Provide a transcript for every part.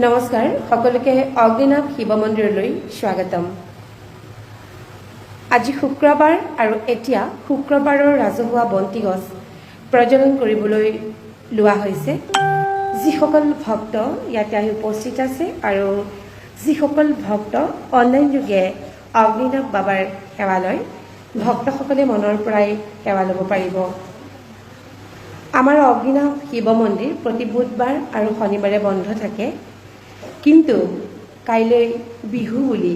নমস্কাৰ সকলোকে অগ্নিনাভ শিৱ মন্দিৰলৈ স্বাগতম। আজি শুক্ৰবাৰ আৰু এতিয়া শুক্ৰবাৰৰ ৰাজহুৱা বন্তি গছ প্ৰজ্বলন কৰিবলৈ লোৱা হৈছে। যিসকল ভক্ত ইয়াতে আহি উপস্থিত আছে আৰু যিসকল ভক্ত অনলাইন যোগে অগ্নিনাভ বাবাৰ সেৱা লয়, ভক্তসকলে মনৰ পৰাই সেৱা ল'ব পাৰিব। আমাৰ অগ্নিনাভ শিৱ মন্দিৰ প্ৰতি বুধবাৰ আৰু শনিবাৰে বন্ধ থাকে, কিন্তু কাইলৈ বিহু বুলি,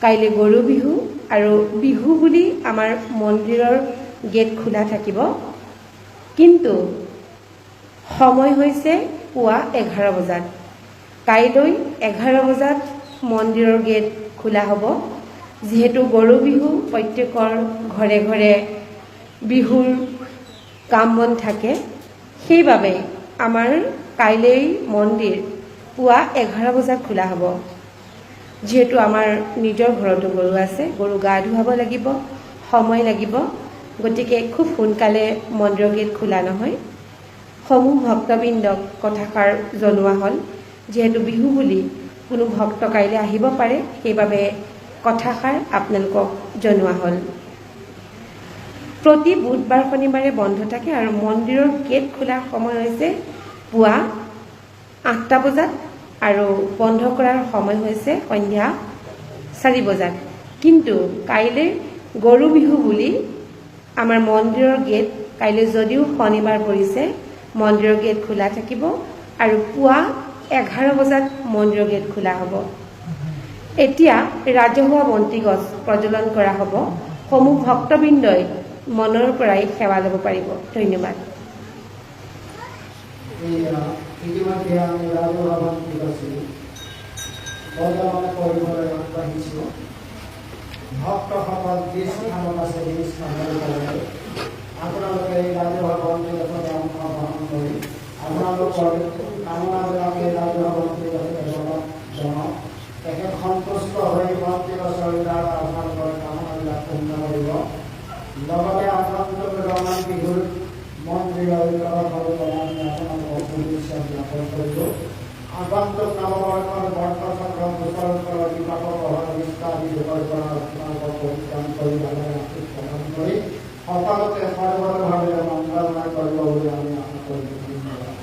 কাইলৈ গৰু বিহু আৰু বিহু বুলি আমাৰ মন্দিৰৰ গেট খোলা থাকিব। কিন্তু সময় হৈছে পুৱা 11 বজাত। কাইলৈ 11 বজাত মন্দিৰৰ গেট খোলা হ'ব। যিহেতু গৰু বিহু, প্ৰত্যেকৰ ঘৰে ঘৰে বিহুৰ কাম বন থাকে, সেইবাবে আমাৰ কাইলৈ মন্দিৰ পুৱা 11 বজাত খোলা হ'ব। যিহেতু আমাৰ নিজৰ ঘৰতো গৰু আছে, গৰু গা ধুৱাব লাগিব, সময় লাগিব, গতিকে খুব সোনকালে মন্দিৰৰ গেট খোলা নহয়। সমূহ ভক্তবৃন্দক কথাষাৰ জনোৱা হ'ল, যিহেতু বিহু বুলি কোনো ভক্ত কাইলৈ আহিব পাৰে, সেইবাবে কথাষাৰ আপোনালোকক জনোৱা হ'ল। প্ৰতি বুধবাৰ শনিবাৰে বন্ধ থাকে আৰু মন্দিৰৰ গেট খোলাৰ সময় হৈছে পুৱা 8টা বজাত আৰু বন্ধ কৰাৰ সময় হৈছে সন্ধ্যা 4 বজাত। কিন্তু কাইলৈ গৰু বিহু বুলি আমাৰ মন্দিৰৰ গেট কাইলৈ যদিও শনিবাৰ পৰিছে, মন্দিৰৰ গেট খোলা থাকিব আৰু পুৱা 11 বজাত মন্দিৰৰ গেট খোলা হ'ব। এতিয়া ৰাজহুৱা বন্তি গছ প্ৰজ্বলন কৰা হ'ব। সমূহ ভক্তবৃন্দই মনৰ পৰাই সেৱা ল'ব পাৰিব। ধন্যবাদ। ইতিমধ্যে আমি ৰাজহুৱা বন্তি গছ প্ৰজ্বলন কৰিবলৈ আগবাঢ়িছোঁ। ভক্তসকল যি স্থানত আছে সেই স্থানলৈ আপোনালোকে এই ৰাজহুৱা বন্তি গছত অংশগ্ৰহণ কৰি আপোনালোকৰ কামনাবিলাক এই ৰাজহুৱা বন্তি গছে জনাওক। তেখেত সন্তুষ্ট হৈ বন্তি গছৰ দ্বাৰা আপোনালোকৰ কামনাবিলাক পূৰ্ণ কৰিব। লগতে আপোনালোকে ৰঙালী বিহুৰ মন্দিৰৰ আমি আপোনালোকক শুভেচ্ছা জ্ঞাপন কৰিলোঁ। আগন্তুক নৱবৰ্ষৰ বৰ্ষচক্ৰ গোচৰৰ বিভাগৰ ইত্যাদি যুগৰ পৰা আপোনালোকক পৰিত্ৰাণ কৰি প্ৰদান কৰি সকলোকে সৰ্বভাৱে মংগলময় কৰিব বুলি আমি আশা কৰিছোঁ। ধন্যবাদ।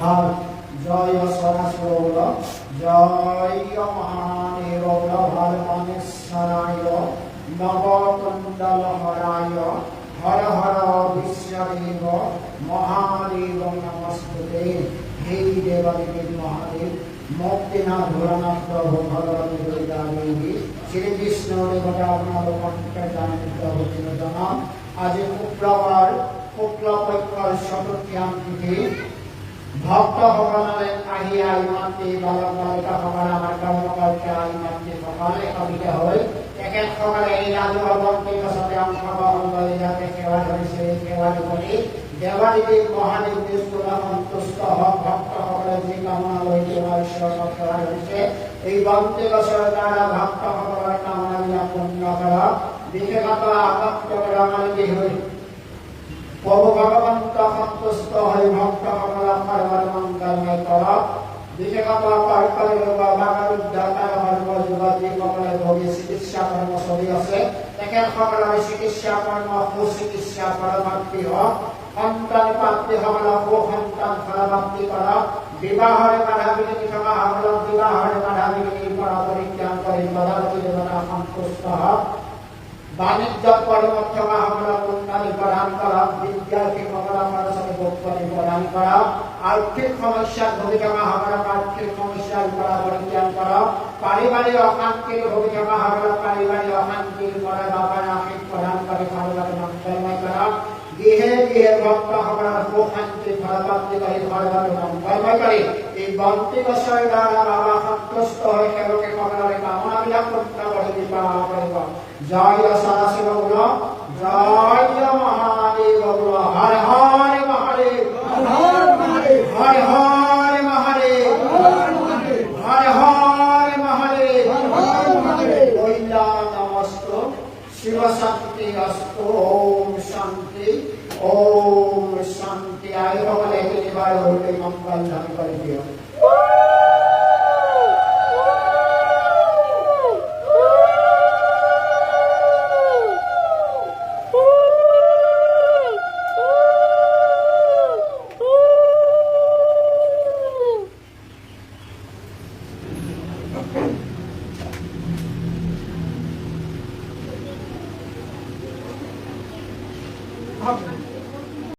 ভাল জয় সদাশিব জয় মহাদেব ভাল মানেশ্বরায় নবকুণ্ডল হরায় হর হর বিশ্বদেব মহাদেব নমস্তুতে। হে দেবাদেব মহাদেব মুক্তিনাথ ভোলানাথ প্রভু ভগবতী দুর্গা দেবী শ্রীকৃষ্ণ দেবতা আপনার কণ্ঠে জানান আজ শুক্রবার শুক্লপক্ষর চতুর্থীয়াম তিথি ভক্তসকলে আহি ইমানটি বালক বালিকাসকলে আমাৰ কৰ্মকৰ্তা ইমানটিসকলে একত্ৰিত হৈ তেখেতসকলে এই ৰাজহুৱা বন্তি গছতে অংশগ্ৰহণ কৰি যাতে সেৱা ধৰিছে। সেৱা কৰি দেৱাদেৱী মহাদেৱ বিষ্ণুৰে সন্তুষ্ট হওক। ভক্তসকলে যি কামনা লৈ তেওঁৰ ঈশ্বৰক সেৱা ধৰিছে এই বন্তি গছৰ দ্বাৰা ভক্তসকলৰ কামনাবিলাক পূৰ্ণ কৰক। বিশেষত আসক্ত ৰঙালী হৈ প্ৰভু ভগবন্ত সন্তুষ্ট হয়ে ভক্তসকলক সৰ্বদা মঙ্গলময় কৰক। বিশেষত যুৱতীসকলে ভোগী চিকিৎসা কৰ্ম চলি আছে তেখেতসকলৰ চিকিৎসা কৰ্ম সুচিকিৎসা ফলপ্ৰাপ্তি হওক। সন্তান প্ৰাপ্তিসকলক সুসন্তান ফলপ্ৰাপ্তি কৰক। বিবাহৰে বাধা বিঘিনি থকা সকলক বিবাহৰে বাধা বিঘিনিৰ পৰা পৰিত্ৰাণ কৰি গদাপতি দেৱতা সন্তুষ্ট হওক। বাণিজ্য কৰ্মত থকা সকলক উন্নতি প্ৰদান কৰক। বিদ্যাৰ্থীসকলক সৰস্বতী ভোগপতি প্ৰদান কৰক। আৰ্থিক সমস্যাত ভুগি থকা সকলক আৰ্থিক সমস্যাৰ পৰা পৰিত্ৰাণ কৰক। পাৰিবাৰিক অশান্তিৰ ভুগি থকা সকলক পাৰিবাৰিক অশান্তিৰ পৰা বাবাৰ আশীষ প্ৰদান কৰি সৰ্বদা মঙ্গলময় কৰক। গৃহে গৃহে ভক্তসকলৰ সুশান্তি ফলপ্ৰাপ্তি কৰি সৰ্বদা মঙ্গলময় কৰি এই বন্তি গছৰ দ্বাৰা বাবা সন্তুষ্ট হৈ সেৱকে সকলৰে কামনাবিলাক পূৰ্ণ কৰি বিবাহ কৰিব। জয় সদাশিব গুণ জয় মহাদেব গুণ হর হর মহাদেব হর হর মহাদেব হর হর মহাদেব নমস্ত শিব শক্তি অস্ত ওম শান্তি ওম শান্তি। আয় সকলে তিনিবাৰ মঙ্গল ধান কৰি দিয়ক।